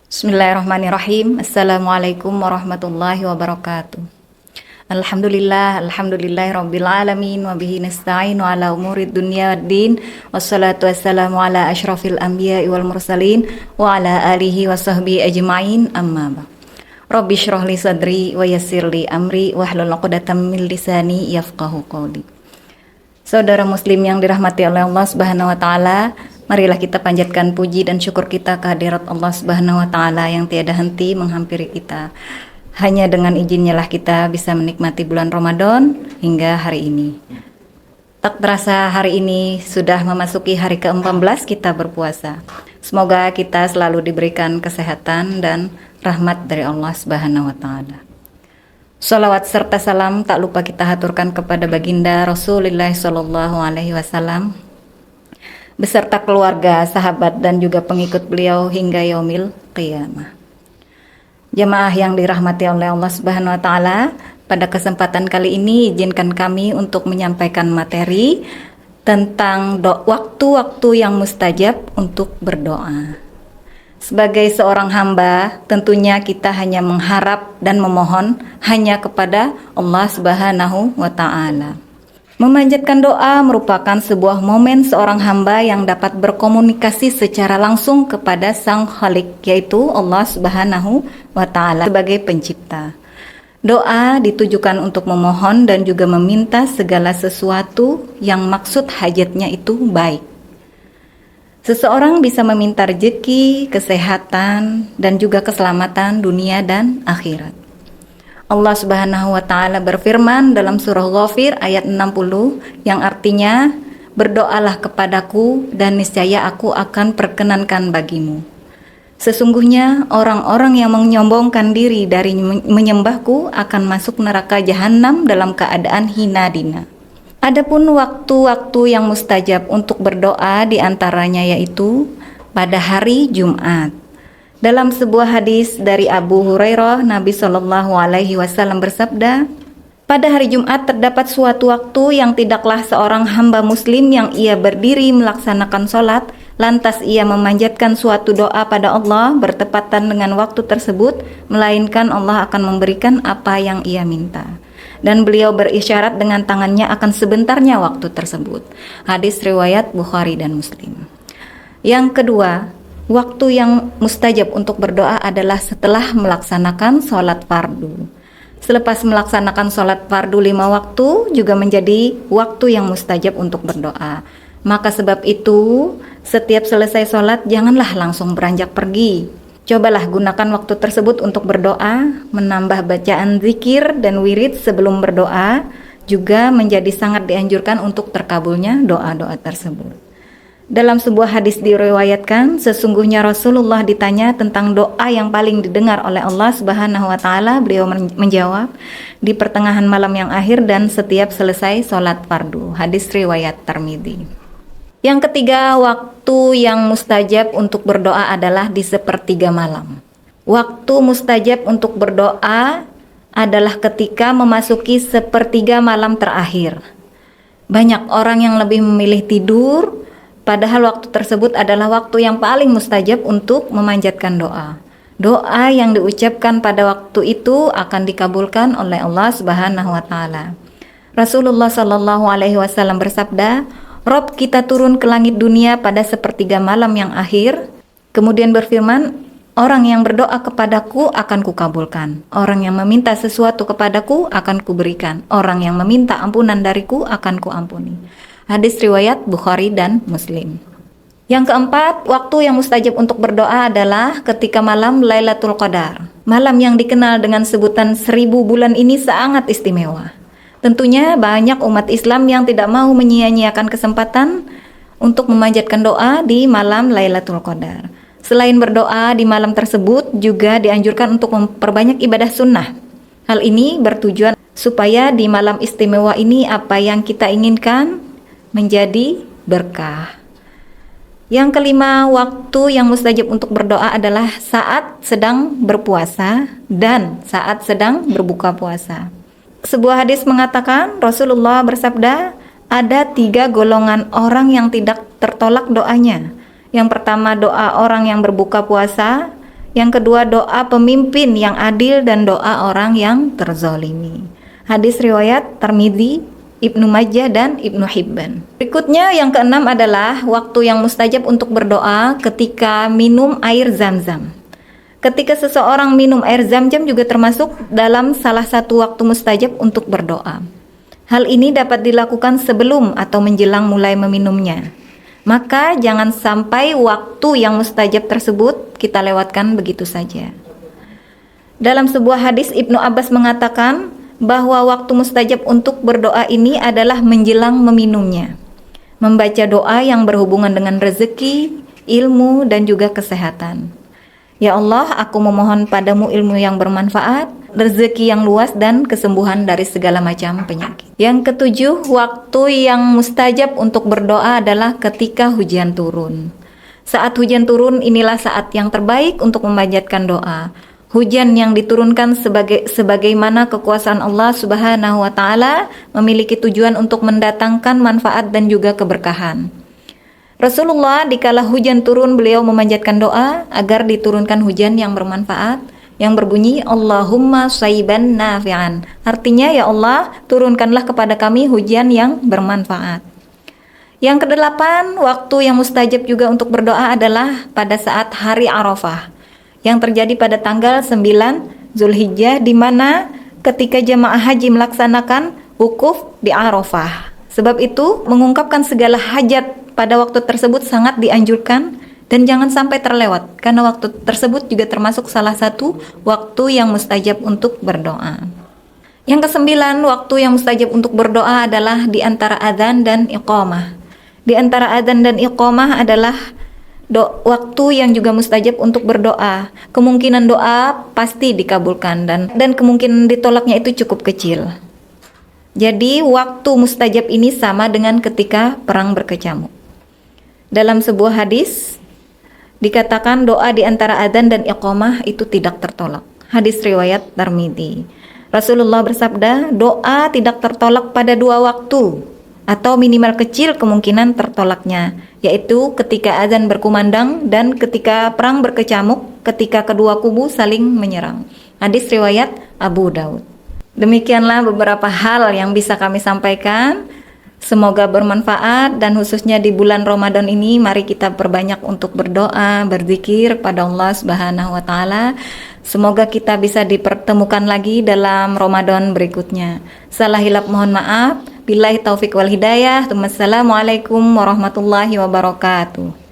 Bismillahirrahmanirrahim. Assalamualaikum warahmatullahi wabarakatuh. Alhamdulillahirabbil alamin wa bihi nasta'inu ala umurid dunya waddin. Wassalatu wassalamu ala asyrafil anbiya'i wal mursalin wa ala alihi wa sahbihi ajma'in. Amma ba'd. Rabbi shrah li sadri wa yassir li amri wahlul 'uqdatam min lisani yafqahu qawli. Saudara muslim yang dirahmati oleh Allah Subhanahu wa taala, marilah kita panjatkan puji dan syukur kita kehadirat Allah Subhanahu wa taala yang tiada henti menghampiri kita. Hanya dengan izinnya lah kita bisa menikmati bulan Ramadan hingga hari ini. Tak terasa hari ini sudah memasuki hari ke-14 kita berpuasa. Semoga kita selalu diberikan kesehatan dan rahmat dari Allah Subhanahu wa taala. Salawat serta salam tak lupa kita haturkan kepada baginda Rasulullah Sallallahu Alaihi Wasallam beserta keluarga, sahabat dan juga pengikut beliau hingga yaumil qiyamah. Jemaah yang dirahmati oleh Allah Subhanahu wa taala, pada kesempatan kali ini izinkan kami untuk menyampaikan materi tentang waktu-waktu yang mustajab untuk berdoa. Sebagai seorang hamba, tentunya kita hanya mengharap dan memohon hanya kepada Allah Subhanahu wa taala. Memanjatkan doa merupakan sebuah momen seorang hamba yang dapat berkomunikasi secara langsung kepada Sang Khalik, yaitu Allah Subhanahu wa taala sebagai pencipta. Doa ditujukan untuk memohon dan juga meminta segala sesuatu yang maksud hajatnya itu baik. Seseorang bisa meminta rezeki, kesehatan, dan juga keselamatan dunia dan akhirat. Allah Subhanahu wa taala berfirman dalam surah Ghafir ayat 60 yang artinya, berdoalah kepadaku dan niscaya aku akan perkenankan bagimu. Sesungguhnya orang-orang yang menyombongkan diri dari menyembahku akan masuk neraka jahanam dalam keadaan hina dina. Adapun waktu-waktu yang mustajab untuk berdoa diantaranya yaitu pada hari Jumat. Dalam sebuah hadis dari Abu Hurairah, Nabi Shallallahu Alaihi Wasallam bersabda, pada hari Jumat terdapat suatu waktu yang tidaklah seorang hamba muslim yang ia berdiri melaksanakan sholat, lantas ia memanjatkan suatu doa pada Allah bertepatan dengan waktu tersebut, melainkan Allah akan memberikan apa yang ia minta. Dan beliau berisyarat dengan tangannya akan sebentarnya waktu tersebut. Hadis riwayat Bukhari dan Muslim. Yang kedua, waktu yang mustajab untuk berdoa adalah setelah melaksanakan sholat fardu. Selepas melaksanakan sholat fardu 5 waktu juga menjadi waktu yang mustajab untuk berdoa. Maka sebab itu, setiap selesai sholat janganlah langsung beranjak pergi. Cobalah gunakan waktu tersebut untuk berdoa, menambah bacaan zikir dan wirid sebelum berdoa, juga menjadi sangat dianjurkan untuk terkabulnya doa-doa tersebut. Dalam sebuah hadis diriwayatkan, sesungguhnya Rasulullah ditanya tentang doa yang paling didengar oleh Allah Subhanahu wa taala, beliau menjawab, di pertengahan malam yang akhir dan setiap selesai sholat fardu. Hadis riwayat Tirmidzi. Yang ketiga, waktu yang mustajab untuk berdoa adalah di sepertiga malam. Waktu mustajab untuk berdoa adalah ketika memasuki sepertiga malam terakhir. Banyak orang yang lebih memilih tidur, padahal waktu tersebut adalah waktu yang paling mustajab untuk memanjatkan doa. Doa yang diucapkan pada waktu itu akan dikabulkan oleh Allah Subhanahu wa taala. Rasulullah Shallallahu Alaihi Wasallam bersabda, Rob kita turun ke langit dunia pada sepertiga malam yang akhir, kemudian berfirman, orang yang berdoa kepadaku akan kukabulkan, orang yang meminta sesuatu kepadaku akan kuberikan, orang yang meminta ampunan dariku akan kuampuni. Hadis riwayat Bukhari dan Muslim. Yang keempat, waktu yang mustajab untuk berdoa adalah ketika malam Lailatul Qadar. Malam yang dikenal dengan sebutan 1000 bulan ini sangat istimewa. Tentunya banyak umat Islam yang tidak mau menyia-nyiakan kesempatan untuk memanjatkan doa di malam Lailatul Qadar. Selain berdoa di malam tersebut, juga dianjurkan untuk memperbanyak ibadah sunnah. Hal ini bertujuan supaya di malam istimewa ini apa yang kita inginkan menjadi berkah. Yang kelima, waktu yang mustajab untuk berdoa adalah saat sedang berpuasa dan saat sedang berbuka puasa. Sebuah hadis mengatakan, Rasulullah bersabda, ada 3 golongan orang yang tidak tertolak doanya. Yang pertama, doa orang yang berbuka puasa. yang kedua doa pemimpin yang adil, dan doa orang yang terzolimi. Hadis riwayat Tirmidzi, Ibnu Majah, dan Ibnu Hibban. Berikutnya yang keenam adalah waktu yang mustajab untuk berdoa ketika minum air Zam-Zam. Ketika seseorang minum air Zam-Zam juga termasuk dalam salah satu waktu mustajab untuk berdoa. Hal ini dapat dilakukan sebelum atau menjelang mulai meminumnya. Maka jangan sampai waktu yang mustajab tersebut kita lewatkan begitu saja. Dalam sebuah hadis Ibnu Abbas mengatakan bahwa waktu mustajab untuk berdoa ini adalah menjelang meminumnya. Membaca doa yang berhubungan dengan rezeki, ilmu, dan juga kesehatan. Ya Allah, aku memohon padamu ilmu yang bermanfaat, rezeki yang luas, dan kesembuhan dari segala macam penyakit. Yang ketujuh, waktu yang mustajab untuk berdoa adalah ketika hujan turun. Saat hujan turun, inilah saat yang terbaik untuk memanjatkan doa. Hujan yang diturunkan sebagaimana kekuasaan Allah Subhanahu wa Ta'ala memiliki tujuan untuk mendatangkan manfaat dan juga keberkahan. Rasulullah dikala hujan turun, beliau memanjatkan doa agar diturunkan hujan yang bermanfaat yang berbunyi Allahumma shayban nafi'an. Artinya, ya Allah, turunkanlah kepada kami hujan yang bermanfaat. Yang kedelapan, waktu yang mustajab juga untuk berdoa adalah pada saat hari Arafah yang terjadi pada tanggal 9 Zulhijjah, di mana ketika jamaah haji melaksanakan wukuf di Arafah. Sebab itu, mengungkapkan segala hajat pada waktu tersebut sangat dianjurkan dan jangan sampai terlewat, karena waktu tersebut juga termasuk salah satu waktu yang mustajab untuk berdoa. Yang kesembilan, waktu yang mustajab untuk berdoa adalah di antara adzan dan iqamah. Di antara adzan dan iqamah adalah waktu yang juga mustajab untuk berdoa. Kemungkinan doa pasti dikabulkan dan kemungkinan ditolaknya itu cukup kecil. Jadi waktu mustajab ini sama dengan ketika perang berkecamuk. Dalam sebuah hadis dikatakan doa di antara adzan dan iqamah itu tidak tertolak. Hadis riwayat Tirmidzi. Rasulullah bersabda, doa tidak tertolak pada dua waktu atau minimal kecil kemungkinan tertolaknya, yaitu ketika adzan berkumandang dan ketika perang berkecamuk, ketika kedua kubu saling menyerang. Hadis riwayat Abu Daud. Demikianlah beberapa hal yang bisa kami sampaikan. Semoga bermanfaat, dan khususnya di bulan Ramadan ini mari kita perbanyak untuk berdoa, berzikir pada Allah Subhanahu wa Ta'ala. Semoga kita bisa dipertemukan lagi dalam Ramadan berikutnya. Salah hilap mohon maaf. Billahi taufik wal hidayah. Wassalamualaikum warahmatullahi wabarakatuh.